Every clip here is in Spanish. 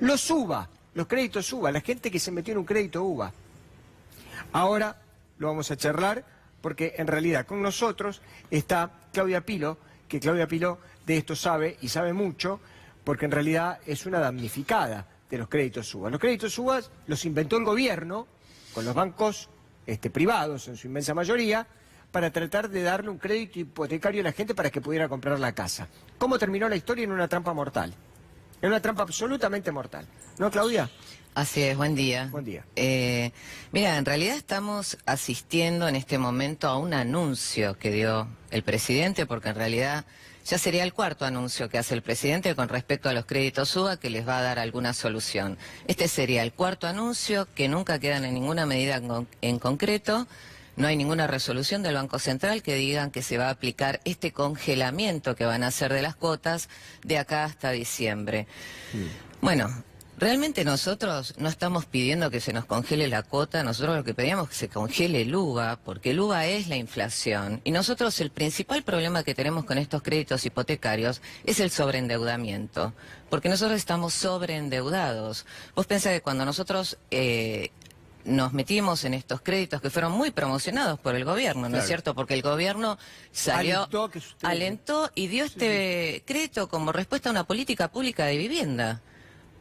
Los UVA, los créditos UVA, la gente que se metió en un crédito UVA. Ahora lo vamos a charlar porque en realidad con nosotros está Claudia Pilo, que Claudia Pilo de esto sabe y sabe mucho porque en realidad es una damnificada de los créditos UVA. Los créditos UVA los inventó el gobierno con los bancos privados en su inmensa mayoría para tratar de darle un crédito hipotecario a la gente para que pudiera comprar la casa. ¿Cómo terminó la historia? En una trampa mortal. En una trampa absolutamente mortal. ¿No, Claudia? Así es, buen día. Buen día. Mira, en realidad estamos asistiendo en este momento a un anuncio que dio el presidente, porque en realidad ya sería el cuarto anuncio que hace el presidente con respecto a los créditos UVA que les va a dar alguna solución. Este sería el cuarto anuncio que nunca quedan en ninguna medida en concreto. No hay ninguna resolución del Banco Central que digan que se va a aplicar este congelamiento que van a hacer de las cuotas de acá hasta diciembre. Bueno, realmente nosotros no estamos pidiendo que se nos congele la cuota, nosotros lo que pedíamos es que se congele el UVA, porque el UVA es la inflación. Y nosotros el principal problema que tenemos con estos créditos hipotecarios es el sobreendeudamiento, porque nosotros estamos sobreendeudados. Vos pensás que cuando nosotros nos metimos en estos créditos que fueron muy promocionados por el gobierno, ¿no es cierto? Porque el gobierno salió, alentó y dio este crédito como respuesta a una política pública de vivienda.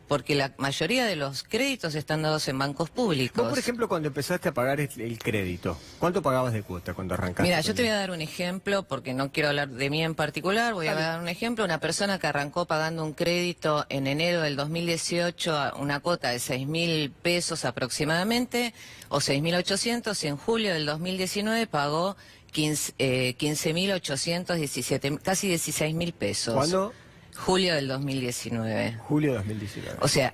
Porque la mayoría de los créditos están dados en bancos públicos. Vos, por ejemplo, cuando empezaste a pagar el crédito, ¿cuánto pagabas de cuota cuando arrancaste? Mira, yo te voy a dar un ejemplo, porque no quiero hablar de mí en particular, voy a dar un ejemplo. Una persona que arrancó pagando un crédito en enero del 2018, a una cuota de 6.000 pesos aproximadamente, o 6.800, y en julio del 2019 pagó 15.817, casi 16.000 pesos. ¿Cuándo? Julio del 2019. Julio de 2019. O sea,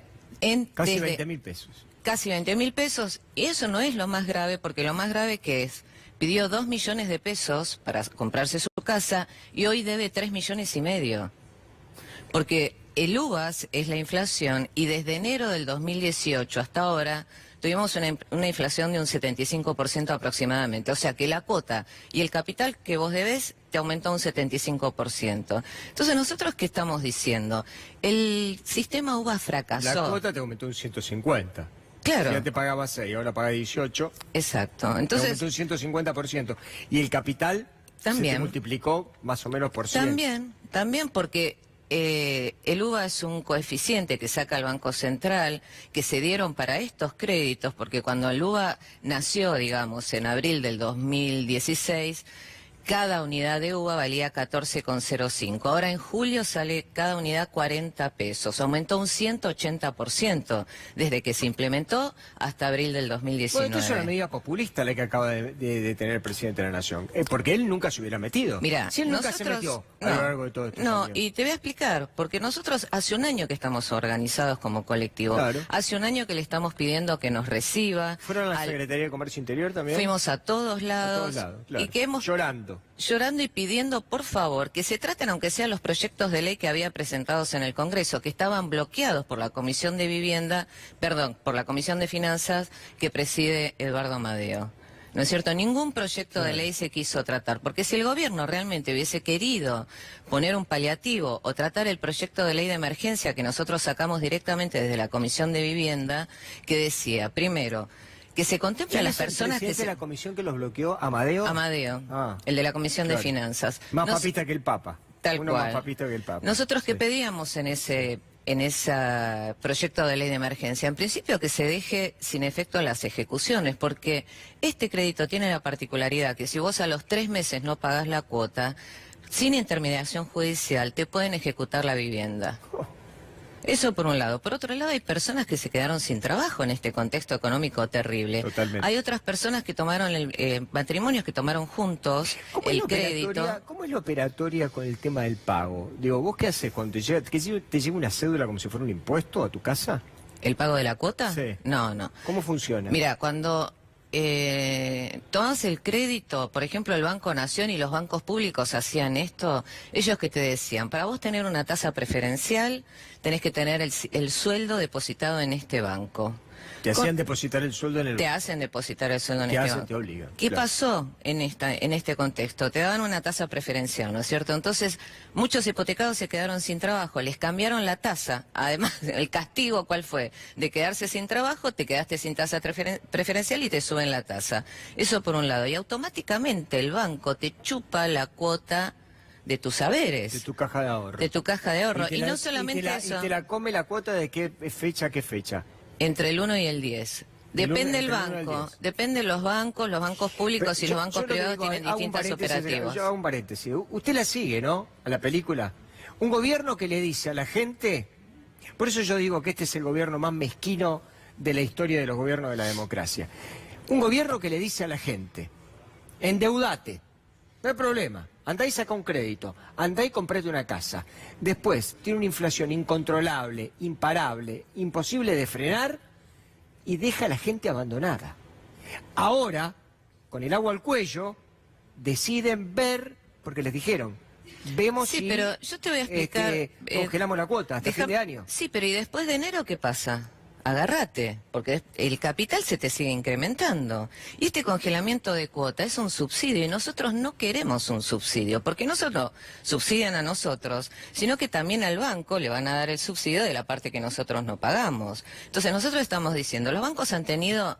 casi 20.000 pesos. Casi 20.000 pesos. Y eso no es lo más grave, porque lo más grave que es, pidió 2 millones de pesos para comprarse su casa y hoy debe 3,5 millones. Porque el UVAS es la inflación y desde enero del 2018 hasta ahora tuvimos una inflación de un 75% aproximadamente. O sea que la cuota y el capital que vos debés te aumentó un 75%. Entonces, ¿nosotros qué estamos diciendo? El sistema UVA fracasó. La cuota te aumentó un 150. Claro. Ya te pagaba 6, ahora paga 18. Exacto. Entonces, te aumentó un 150%. Y el capital también se te multiplicó más o menos por 100. También porque el UVA es un coeficiente que saca el Banco Central, que se dieron para estos créditos, porque cuando el UVA nació, digamos, en abril del 2016, cada unidad de UVA valía 14,05. Ahora en julio sale cada unidad 40 pesos. Aumentó un 180% desde que se implementó hasta abril del 2019. Bueno, esto es una medida populista la que acaba de tener el presidente de la Nación. Porque él nunca se hubiera metido. Mira, si él nunca se metió a lo largo de todo esto. No, y te voy a explicar, porque nosotros hace un año que estamos organizados como colectivo. Claro. Hace un año que le estamos pidiendo que nos reciba. ¿Fueron a la Secretaría de Comercio Interior también? Fuimos a todos lados. Claro. Y que hemos... Llorando y pidiendo, por favor, que se traten, aunque sean los proyectos de ley que había presentados en el Congreso, que estaban bloqueados por la Comisión de Vivienda, por la Comisión de Finanzas que preside Eduardo Amadeo. ¿No es cierto? Ningún proyecto de ley se quiso tratar, porque si el gobierno realmente hubiese querido poner un paliativo o tratar el proyecto de ley de emergencia que nosotros sacamos directamente desde la Comisión de Vivienda, que decía, primero, que se contemple a las personas que de la comisión que los bloqueó, Amadeo. Amadeo, el de la Comisión de Finanzas. Más papista que el Papa. Tal cual. Más papista que el Papa. Nosotros que pedíamos en ese proyecto de ley de emergencia, en principio que se deje sin efecto las ejecuciones, porque este crédito tiene la particularidad que si vos a los 3 meses no pagás la cuota, sin intermediación judicial te pueden ejecutar la vivienda. Eso por un lado. Por otro lado, hay personas que se quedaron sin trabajo en este contexto económico terrible. Totalmente. Hay otras personas que tomaron matrimonios que tomaron juntos el crédito. ¿Cómo es la operatoria con el tema del pago? Digo, ¿vos qué haces cuando te llega una cédula como si fuera un impuesto a tu casa? ¿El pago de la cuota? Sí. No. ¿Cómo funciona? Mira, cuando tomabas el crédito, por ejemplo, el Banco Nación y los bancos públicos hacían esto, ellos que te decían, para vos tener una tasa preferencial, tenés que tener el sueldo depositado en este banco. Te hacían depositar el sueldo en el Te banco. hacen depositar el sueldo en Te este hacen, banco. te obligan. ¿Qué Claro. pasó en este contexto? Te daban una tasa preferencial, ¿no es cierto? Entonces, muchos hipotecados se quedaron sin trabajo, les cambiaron la tasa. Además, el castigo, ¿cuál fue? De quedarse sin trabajo, te quedaste sin tasa preferencial y te suben la tasa. Eso por un lado. Y automáticamente el banco te chupa la cuota de tus saberes. De tu caja de ahorro. De tu caja de ahorro. Y, te no solamente y eso. te la come la cuota de qué fecha a qué fecha. Entre el 1 y el 10. Depende del banco, depende de los bancos públicos y los bancos privados tienen distintos operativos. Yo hago un paréntesis. Usted la sigue, ¿no? A la película. Un gobierno que le dice a la gente... Por eso yo digo que este es el gobierno más mezquino de la historia de los gobiernos de la democracia. Un gobierno que le dice a la gente, endeudate, no hay problema, andá y saca un crédito, andá y comprate una casa. Después tiene una inflación incontrolable, imparable, imposible de frenar y deja a la gente abandonada. Ahora, con el agua al cuello, deciden ver, porque les dijeron, vemos Sí, si pero yo te voy a explicar... congelamos la cuota hasta fin de año. Sí, pero ¿y después de enero qué pasa? Agárrate, porque el capital se te sigue incrementando. Y este congelamiento de cuota es un subsidio y nosotros no queremos un subsidio, porque no solo subsidian a nosotros, sino que también al banco le van a dar el subsidio de la parte que nosotros no pagamos. Entonces nosotros estamos diciendo, los bancos han tenido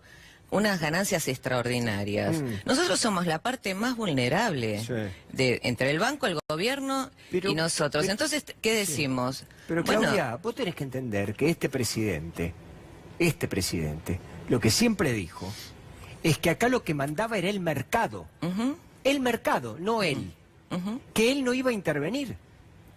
unas ganancias extraordinarias. Nosotros somos la parte más vulnerable entre el banco, el gobierno y nosotros. Entonces, ¿qué decimos? Pero Claudia, vos tenés que entender que este presidente, lo que siempre dijo, es que acá lo que mandaba era el mercado. El mercado, no él. Que él no iba a intervenir.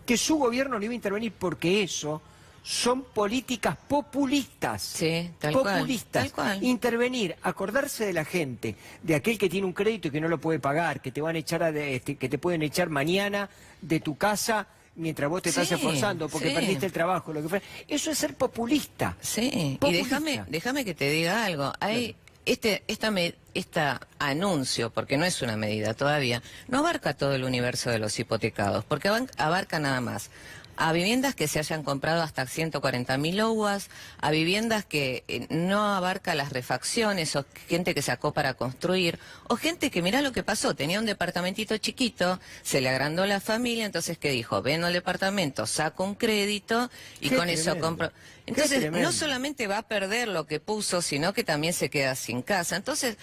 Que su gobierno no iba a intervenir porque eso son políticas populistas. Sí, populistas. Tal cual. Intervenir, acordarse de la gente, de aquel que tiene un crédito y que no lo puede pagar, que te van a echar que te pueden echar mañana de tu casa mientras vos te estás esforzando porque perdiste el trabajo, lo que fuera. Eso es ser populista. Sí, populista. Y déjame que te diga algo. Hay esta anuncio, porque no es una medida todavía, no abarca todo el universo de los hipotecados, porque abarca nada más a viviendas que se hayan comprado hasta 140.000 UVAs, a viviendas que no abarca las refacciones, o gente que sacó para construir, o gente que, mirá lo que pasó, tenía un departamentito chiquito, se le agrandó la familia, entonces, ¿qué dijo? Vendo el departamento, saco un crédito y con eso compro... Entonces, no solamente va a perder lo que puso, sino que también se queda sin casa. Entonces,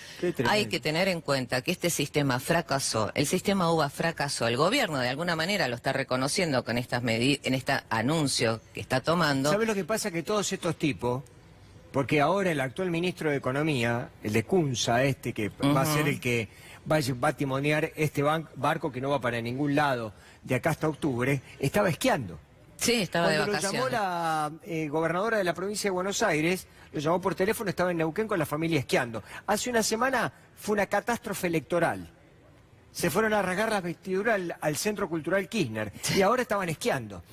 hay que tener en cuenta que este sistema fracasó, el sistema UVA fracasó, el gobierno de alguna manera lo está reconociendo con estas medidas, en este anuncio que está tomando. ¿Sabes lo que pasa? Que todos estos tipos, porque ahora el actual ministro de Economía, el de Cunza, que va a ser el que va a timonear este barco que no va para ningún lado de acá hasta octubre, estaba esquiando. Sí, estaba de vacaciones. Cuando lo llamó la gobernadora de la provincia de Buenos Aires, lo llamó por teléfono, estaba en Neuquén con la familia esquiando. Hace una semana fue una catástrofe electoral. Se fueron a rasgar las vestiduras al Centro Cultural Kirchner y ahora estaban esquiando.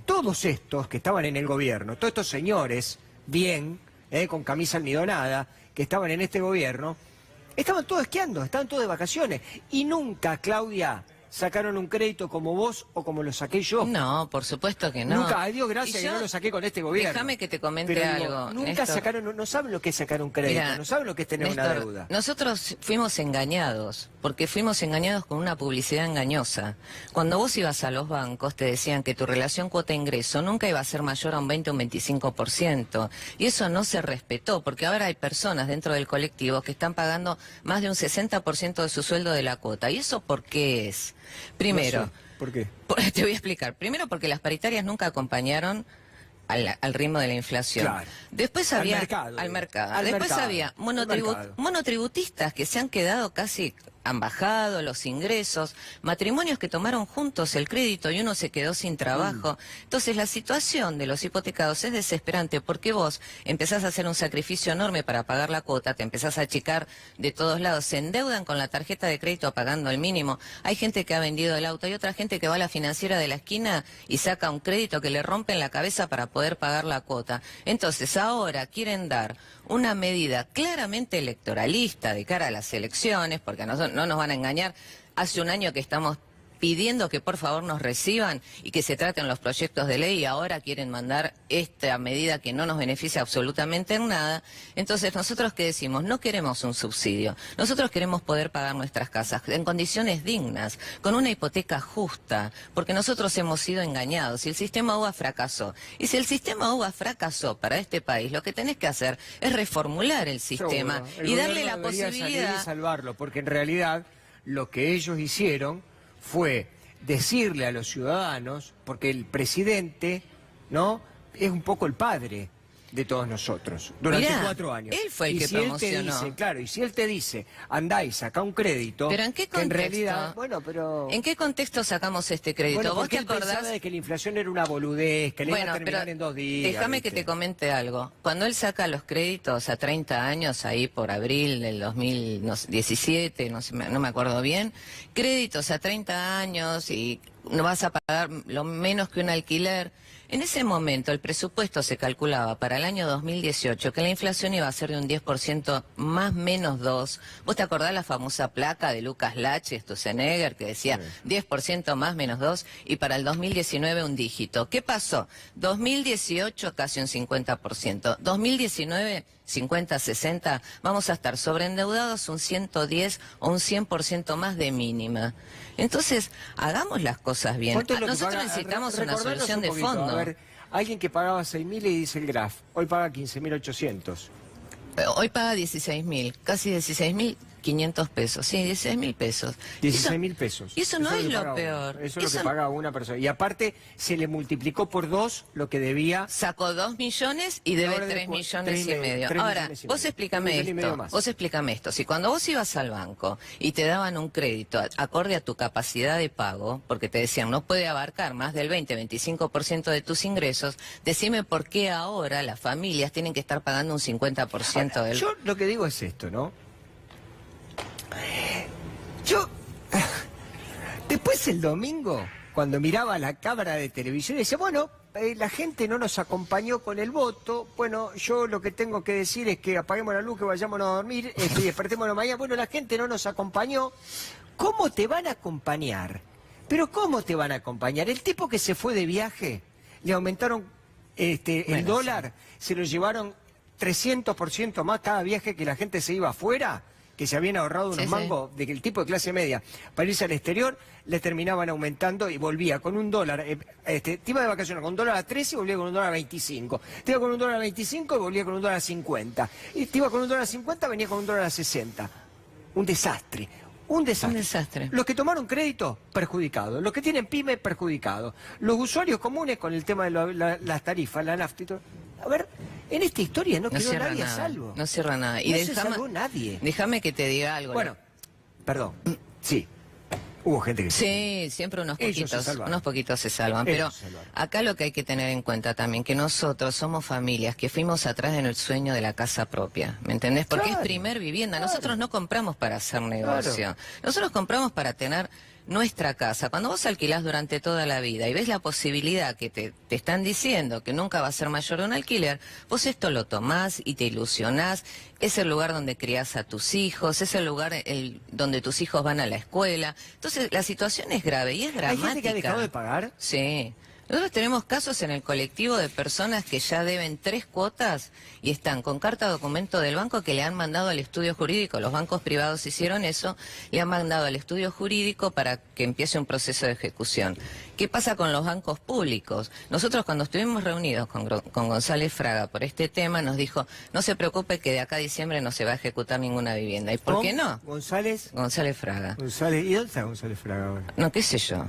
Todos estos que estaban en el gobierno, todos estos señores, bien, con camisa almidonada, que estaban en este gobierno, estaban todos esquiando, estaban todos de vacaciones. Y nunca, Claudia, sacaron un crédito como vos o como lo saqué yo. No, por supuesto que no. Nunca, a Dios gracias que no lo saqué con este gobierno. Déjame que te comente algo. Nunca Néstor, sacaron, no saben lo que es sacar un crédito, no saben lo que es tener Néstor, una deuda. Nosotros fuimos engañados, porque fuimos engañados con una publicidad engañosa. Cuando vos ibas a los bancos te decían que tu relación cuota-ingreso nunca iba a ser mayor a un 20 o un 25%. Y eso no se respetó, porque ahora hay personas dentro del colectivo que están pagando más de un 60% de su sueldo de la cuota. ¿Y eso por qué es? Primero, No sé, ¿por qué? Te voy a explicar. Primero, porque las paritarias nunca acompañaron al ritmo de la inflación. Claro. Después había... Al mercado. Después había monotributistas que se han quedado casi... han bajado los ingresos, matrimonios que tomaron juntos el crédito y uno se quedó sin trabajo. Entonces la situación de los hipotecados es desesperante porque vos empezás a hacer un sacrificio enorme para pagar la cuota, te empezás a achicar de todos lados, se endeudan con la tarjeta de crédito pagando el mínimo. Hay gente que ha vendido el auto, hay otra gente que va a la financiera de la esquina y saca un crédito que le rompen la cabeza para poder pagar la cuota. Entonces ahora quieren dar una medida claramente electoralista de cara a las elecciones, porque a nosotros no nos van a engañar. Hace un año que estamos pidiendo que por favor nos reciban y que se traten los proyectos de ley y ahora quieren mandar esta medida que no nos beneficia absolutamente en nada. Entonces, ¿nosotros qué decimos? No queremos un subsidio. Nosotros queremos poder pagar nuestras casas en condiciones dignas, con una hipoteca justa, porque nosotros hemos sido engañados y el sistema UBA fracasó. Y si el sistema UBA fracasó para este país, lo que tenés que hacer es reformular el sistema y darle la posibilidad de salvarlo, porque en realidad lo que ellos hicieron fue decirle a los ciudadanos, porque el presidente, ¿no?, es un poco el padre de todos nosotros durante 4 años. Él fue el que promocionó. Él te dice, claro, y si él te dice, andá y saca un crédito, ¿pero en qué contexto? Que en realidad, bueno, pero... ¿En qué contexto sacamos este crédito? Bueno, ¿Vos te él pensaba acordás de que la inflación era una boludez, que le iba a terminar pero en 2 días. déjame que te comente algo. Cuando él saca los créditos a 30 años, ahí por abril del 2017, no me acuerdo bien, créditos a 30 años y no vas a pagar lo menos que un alquiler. En ese momento el presupuesto se calculaba para el año 2018 que la inflación iba a ser de un 10% más menos 2. ¿Vos te acordás la famosa placa de Lucas Lache, Sturzenegger, que decía 10% más menos 2 y para el 2019 un dígito? ¿Qué pasó? 2018 casi un 50%. 2019 50, 60, vamos a estar sobreendeudados un 110 o un 100% más de mínima. Entonces, hagamos las cosas bien. Nosotros necesitamos una solución de fondo. A ver, alguien que pagaba 6.000 y dice el Graf, hoy paga 15.800. Hoy paga 16.000, casi 16.500 pesos. Sí, 16.000 pesos. 16.000 pesos. Y eso no es lo peor. Eso es lo que paga una persona. Y aparte, se le multiplicó por 2 lo que debía. Sacó 2 millones y debe 3 millones y medio. Ahora, vos explícame esto. Vos explícame esto. Si cuando vos ibas al banco y te daban un crédito acorde a tu capacidad de pago, porque te decían no puede abarcar más del 20-25% de tus ingresos, decime por qué ahora las familias tienen que estar pagando un 50%. Yo lo que digo es esto, ¿no? Yo, después el domingo, cuando miraba la cámara de televisión, decía, bueno, la gente no nos acompañó con el voto, bueno, yo lo que tengo que decir es que apaguemos la luz, que vayámonos a dormir, y despertémonos mañana, bueno, la gente no nos acompañó. ¿Cómo te van a acompañar? Pero ¿cómo te van a acompañar? El tipo que se fue de viaje, le aumentaron el dólar, se lo llevaron 300% más cada viaje que la gente se iba afuera, que se habían ahorrado unos mangos del tipo de clase media para irse al exterior, le terminaban aumentando y volvía con un dólar. Te iba de vacaciones con un dólar a 13 y volvía con un dólar a 25. Te iba con un dólar a 25 y volvía con un dólar a 50. Y te iba con un dólar a 50 venía con un dólar a 60. Un desastre. Un desastre. Los que tomaron crédito, perjudicados. Los que tienen pyme, perjudicados. Los usuarios comunes con el tema de las tarifas, la nafta y todo. A ver, en esta historia no quedó nadie a salvo. No cierra nada. Y no se salvó nadie. Déjame que te diga algo. Bueno, perdón. Sí. Hubo gente que sí, siempre unos poquitos se salvan. Pero acá lo que hay que tener en cuenta también, que nosotros somos familias que fuimos atrás en el sueño de la casa propia, ¿me entendés? Porque es primer vivienda. Nosotros no compramos para hacer negocio. Nosotros compramos para tener nuestra casa. Cuando vos alquilás durante toda la vida y ves la posibilidad que te están diciendo que nunca va a ser mayor de un alquiler, vos esto lo tomás y te ilusionás. Es el lugar donde criás a tus hijos, es el lugar donde tus hijos van a la escuela. Entonces la situación es grave y es dramática. ¿Hay gente que ha dejado de pagar? Sí. Nosotros tenemos casos en el colectivo de personas que ya deben 3 cuotas y están con carta de documento del banco que le han mandado al estudio jurídico. Los bancos privados hicieron eso, le han mandado al estudio jurídico para que empiece un proceso de ejecución. ¿Qué pasa con los bancos públicos? Nosotros cuando estuvimos reunidos con González Fraga por este tema nos dijo, no se preocupe que de acá a diciembre no se va a ejecutar ninguna vivienda. ¿Y por qué no? ¿González? González Fraga. ¿Y dónde está González Fraga ahora? No, qué sé yo.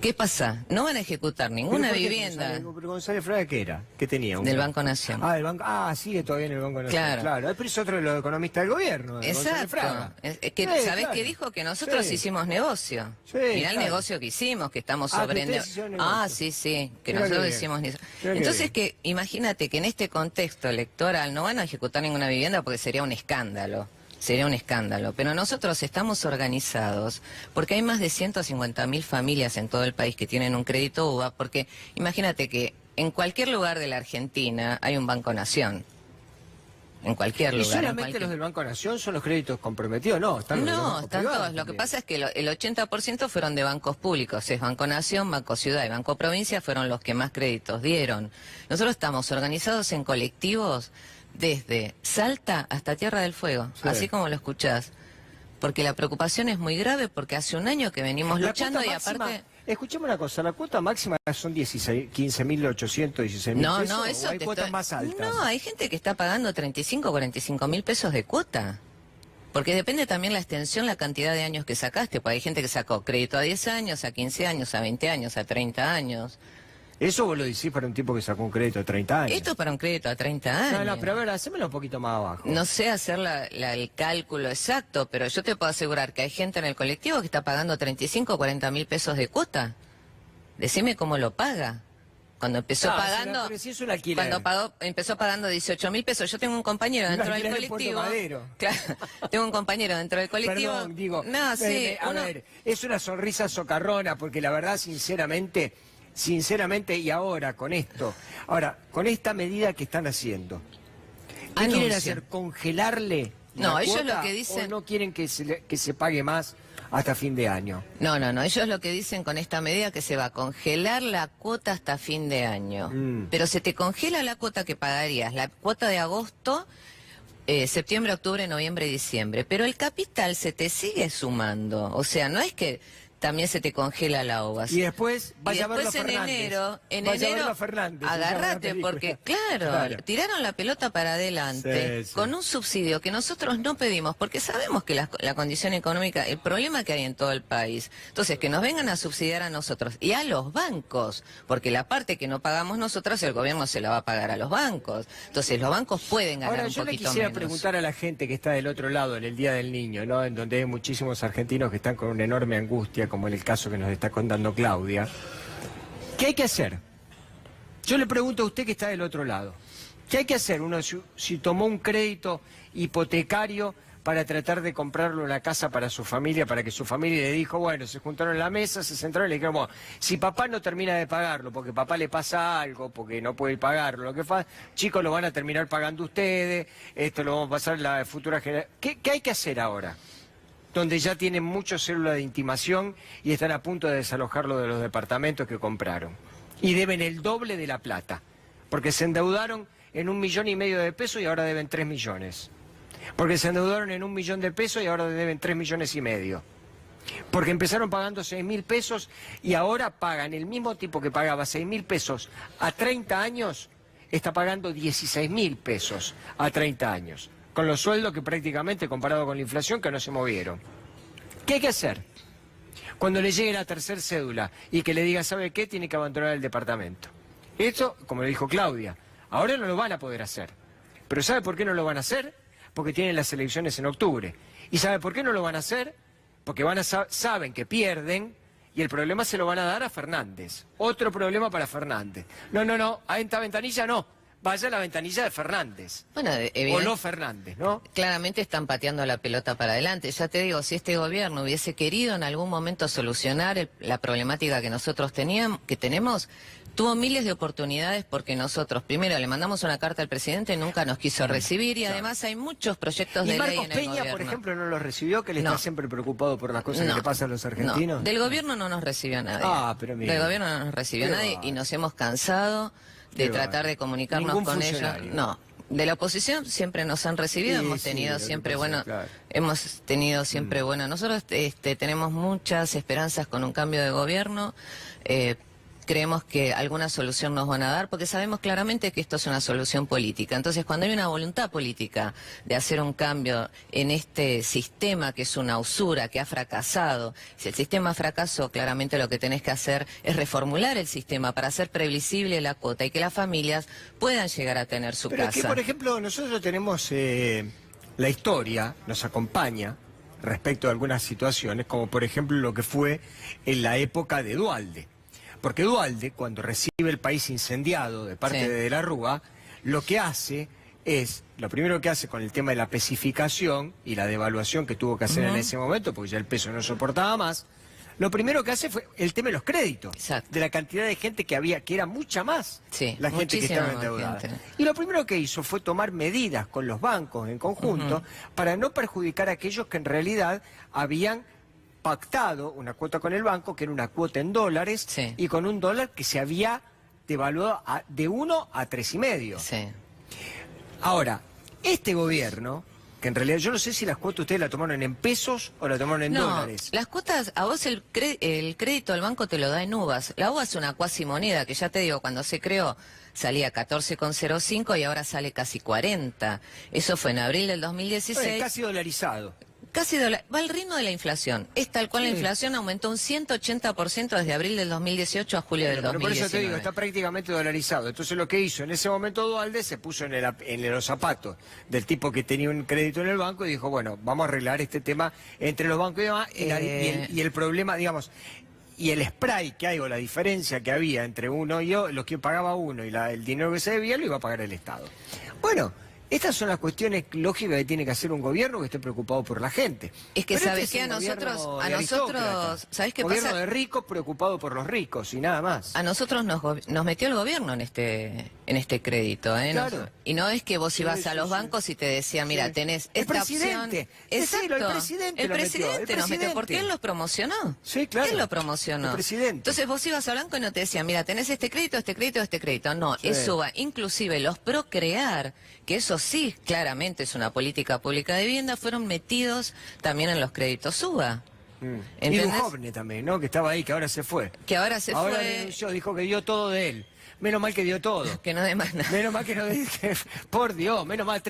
¿Qué pasa? No van a ejecutar ninguna vivienda. ¿Pero González Fraga qué era? ¿Qué tenía? Del Banco Nación. Del Banco. Sigue todavía en el Banco Nación. Claro. Pero es otro de los economistas del gobierno. Exacto. Fraga. ¿Sabés qué dijo? Que nosotros hicimos negocio. Mirá el negocio que hicimos, que estamos sí, que nosotros hicimos negocio. Entonces que imagínate que en este contexto electoral no van a ejecutar ninguna vivienda porque sería un escándalo. Sería un escándalo, pero nosotros estamos organizados porque hay más de 150.000 familias en todo el país que tienen un crédito UBA, porque imagínate que en cualquier lugar de la Argentina hay un Banco Nación. en cualquier ¿Y lugar. solamente los del Banco Nación son los créditos comprometidos? No, están los de los No, bancos están privados todos. Lo que también. pasa es que el 80% fueron de bancos públicos. Es Banco Nación, Banco Ciudad y Banco Provincia fueron los que más créditos dieron. Nosotros estamos organizados en colectivos desde Salta hasta Tierra del Fuego, Sí. así como lo escuchás. Porque la preocupación es muy grave porque hace un año que venimos La luchando cuota y máxima, aparte... escuchame una cosa, la cuota máxima son 15.800, 16.000 No, pesos, no, ¿o eso hay te cuotas estoy- más altas? No, hay gente que está pagando 35, 45 mil pesos de cuota. Porque depende también la extensión, la cantidad de años que sacaste. Porque hay gente que sacó crédito a 10 años, a 15 años, a 20 años, a 30 años. Eso vos lo decís para un tipo que sacó un crédito de 30 años. Esto es para un crédito a 30 años. No, no, pero a ver, hacémelo un poquito más abajo. No sé hacer el cálculo exacto, pero yo te puedo asegurar que hay gente en el colectivo que está pagando 35 o 40 mil pesos de cuota. Decime cómo lo paga. Cuando empezó No, pagando... pero si es un alquiler. Empezó pagando 18 mil pesos. Yo tengo un compañero Un dentro del alquiler en Puerto colectivo. Madero. Claro, tengo un compañero dentro del colectivo. Perdón, digo, No, sí, a ver, es una sonrisa socarrona, porque la verdad, sinceramente, y ahora, con esta medida que están haciendo, ¿qué quieren Anuncian. hacer? ¿Congelarle No, la ellos cuota, lo que dicen- o no quieren que se pague más hasta fin de año? No, ellos lo que dicen con esta medida que se va a congelar la cuota hasta fin de año. Pero se te congela la cuota que pagarías, la cuota de agosto, septiembre, octubre, noviembre y diciembre. Pero el capital se te sigue sumando. O sea, no es que también se te congela la OVAS. Y después Y vaya a verlo a después Fernández. en Vaya a enero, verlo a Fernández, se llama la agárrate, película. porque claro, tiraron la pelota para adelante Sí, sí. con un subsidio que nosotros no pedimos, porque sabemos que la condición económica, el problema que hay en todo el país. Entonces, que nos vengan a subsidiar a nosotros y a los bancos, porque la parte que no pagamos nosotros, el gobierno se la va a pagar a los bancos. Entonces, los bancos pueden ganar Ahora, un yo le poquito quisiera menos. preguntar a la gente que está del otro lado en el Día del Niño, ¿no? En donde hay muchísimos argentinos que están con una enorme angustia, como en el caso que nos está contando Claudia. ¿Qué hay que hacer? Yo le pregunto a usted que está del otro lado. ¿Qué hay que hacer? Uno si tomó un crédito hipotecario para tratar de comprarle una casa para su familia, para que su familia le dijo, bueno, se juntaron en la mesa, se sentaron y le dijeron, bueno, si papá no termina de pagarlo, porque papá le pasa algo, porque no puede pagarlo, lo que pasa, chicos, lo van a terminar pagando ustedes, esto lo vamos a pasar a la futura generación. ¿Qué hay que hacer ahora? Donde ya tienen muchas células de intimación y están a punto de desalojarlo de los departamentos que compraron. Y deben el doble de la plata, porque se endeudaron en 1,5 millones de pesos y ahora deben 3 millones. Porque se endeudaron en 1 millón de pesos y ahora deben 3,5 millones. Porque empezaron pagando 6.000 pesos y ahora pagan el mismo tipo que pagaba 6.000 pesos a 30 años, está pagando 16.000 pesos a 30 años. Con los sueldos que prácticamente, comparado con la inflación, que no se movieron. ¿Qué hay que hacer? Cuando le llegue la tercera cédula y que le diga, ¿sabe qué? Tiene que abandonar el departamento. Esto, como le dijo Claudia, ahora no lo van a poder hacer. ¿Pero sabe por qué no lo van a hacer? Porque tienen las elecciones en octubre. ¿Y sabe por qué no lo van a hacer? Porque saben que pierden y el problema se lo van a dar a Fernández. Otro problema para Fernández. No, a esta ventanilla no. Vaya a la ventanilla de Fernández. Bueno, O no Fernández, ¿no? Claramente están pateando la pelota para adelante. Ya te digo, si este gobierno hubiese querido en algún momento solucionar la problemática que nosotros tenemos, tuvo miles de oportunidades porque nosotros, primero, le mandamos una carta al presidente, nunca nos quiso recibir y además hay muchos proyectos de ¿Y ley Marcos en el Peña, gobierno. por ejemplo, no lo recibió? ¿Que le No. está siempre preocupado por las cosas que le pasan a los argentinos? No, del gobierno no nos recibió nadie. Ah, pero mira. Del gobierno no nos recibió Qué nadie y bárbaro. nos hemos cansado de Qué tratar bárbaro. de comunicarnos Ningún con ellos. funcionario. No. De la oposición siempre nos han recibido, Sí, hemos sí, tenido lo que siempre pasa, claro. hemos tenido siempre nosotros tenemos muchas esperanzas con un cambio de gobierno. Creemos que alguna solución nos van a dar, porque sabemos claramente que esto es una solución política. Entonces, cuando hay una voluntad política de hacer un cambio en este sistema que es una usura, que ha fracasado, si el sistema fracasó, claramente lo que tenés que hacer es reformular el sistema para hacer previsible la cuota y que las familias puedan llegar a tener su Pero es casa. que, por ejemplo, nosotros tenemos la historia, nos acompaña respecto a algunas situaciones, como por ejemplo lo que fue en la época de Duhalde. Porque Duhalde, cuando recibe el país incendiado de parte Sí. de la Rúa, lo que hace es, lo primero que hace con el tema de la pesificación y la devaluación que tuvo que hacer en ese momento, porque ya el peso no soportaba más, lo primero que hace fue el tema de los créditos. Exacto. De la cantidad de gente que había, que era mucha más Sí, la gente que muchísima estaba más endeudada. gente. Y lo primero que hizo fue tomar medidas con los bancos en conjunto para no perjudicar a aquellos que en realidad habían pactado una cuota con el banco, que era una cuota en dólares, Sí. y con un dólar que se había devaluado de 1 a 3,5. Sí. Ahora, este gobierno, que en realidad yo no sé si las cuotas ustedes la tomaron en pesos o la tomaron en No, dólares. las cuotas, a vos el crédito al banco te lo da en uvas. La uva es una cuasimoneda que ya te digo, cuando se creó salía 14,05 y ahora sale casi 40. Eso fue en abril del 2016. Casi dolarizado. Va al ritmo de la inflación. Es tal cual la Sí. inflación aumentó un 180% desde abril del 2018 a julio del Pero por 2019. eso te digo, está prácticamente dolarizado. Entonces lo que hizo en ese momento Duhalde se puso en los zapatos del tipo que tenía un crédito en el banco y dijo, bueno, vamos a arreglar este tema entre los bancos y demás. Y el problema, digamos, y el spray que hay o la diferencia que había entre uno y yo, lo que pagaba uno y el dinero que se debía lo iba a pagar el Estado. Bueno, estas son las cuestiones lógicas que tiene que hacer un gobierno que esté preocupado por la gente. Es que Pero sabes este que es a un nosotros, gobierno de aristócratas. ¿sabes qué Gobierno pasa? de ricos preocupado por los ricos y nada más. A nosotros nos metió el gobierno en este crédito, ¿eh? Claro. Y no es que vos Sí, ibas a sí, los sí. bancos y te decían, mira, Sí. tenés El esta presidente. opción. Decilo, el Exacto. presidente El lo metió, presidente el nos metió, porque presidente. él los promocionó. Sí, claro. Él lo promocionó. El presidente. Entonces vos ibas a banco y no te decían, mira, tenés este crédito, este crédito, este crédito. No, Sí. eso va. Inclusive los Procrear, que eso sí, claramente es una política pública de vivienda, fueron metidos también en los créditos UBA. Y ¿Entendés? Duhovne también, ¿no? Que estaba ahí, que ahora se fue. Que ahora se Ahora fue, denunció, dijo que dio todo de él. Menos mal que dio todo. que no demanda. Menos mal que no dije, por Dios, menos mal,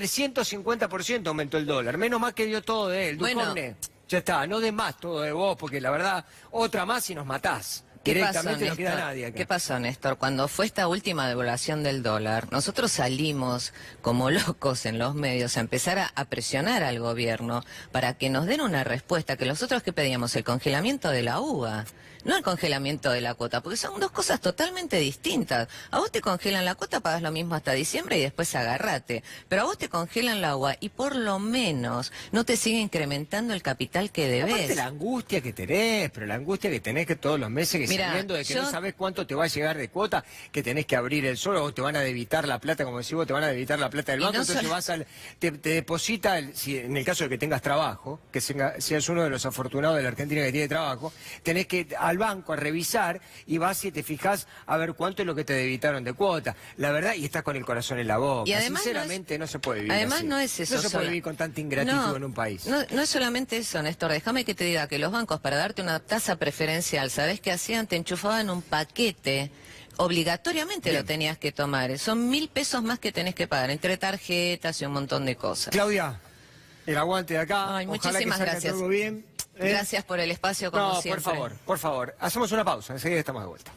350% aumentó el dólar. Menos mal que dio todo de él. Bueno. Duhovne, ya está, no des más todo de vos, porque la verdad, otra más y nos matás. ¿Qué pasó, Directamente no queda Néstor? nadie acá. ¿Qué pasó, Néstor? Cuando fue esta última devaluación del dólar, nosotros salimos como locos en los medios a empezar a presionar al gobierno para que nos den una respuesta, que nosotros que pedíamos el congelamiento de la uva, no el congelamiento de la cuota, porque son dos cosas totalmente distintas. A vos te congelan la cuota, pagas lo mismo hasta diciembre y después agarrate. Pero a vos te congelan la uva y por lo menos no te sigue incrementando el capital que debes. Aparte la angustia que tenés, pero la angustia que tenés que todos los meses que Mirá, sabiendo de que yo- no sabés cuánto te va a llegar de cuota, que tenés que abrir el sol o te van a debitar la plata, como decís vos, te van a debitar la plata del Y banco, no entonces solo- te deposita, si, en el caso de que tengas trabajo, que seas uno de los afortunados de la Argentina que tiene trabajo, tenés que ir al banco a revisar y vas y te fijás a ver cuánto es lo que te debitaron de cuota. La verdad, y estás con el corazón en la boca. Y además Sinceramente no se puede vivir Además así. no es eso No se puede sola- vivir con tanta ingratitud No, en un país. No es solamente eso, Néstor. Déjame que te diga que los bancos, para darte una tasa preferencial, ¿sabés qué hacían? Te enchufaban un paquete. Obligatoriamente Bien. lo tenías que tomar. Son 1.000 pesos más que tenés que pagar, entre tarjetas y un montón de cosas. Claudia, el aguante de acá. Ay, Ojalá que muchísimas salga gracias. todo bien. ¿eh? Gracias por el espacio, como No, siempre. por favor. Hacemos una pausa, enseguida estamos de vuelta.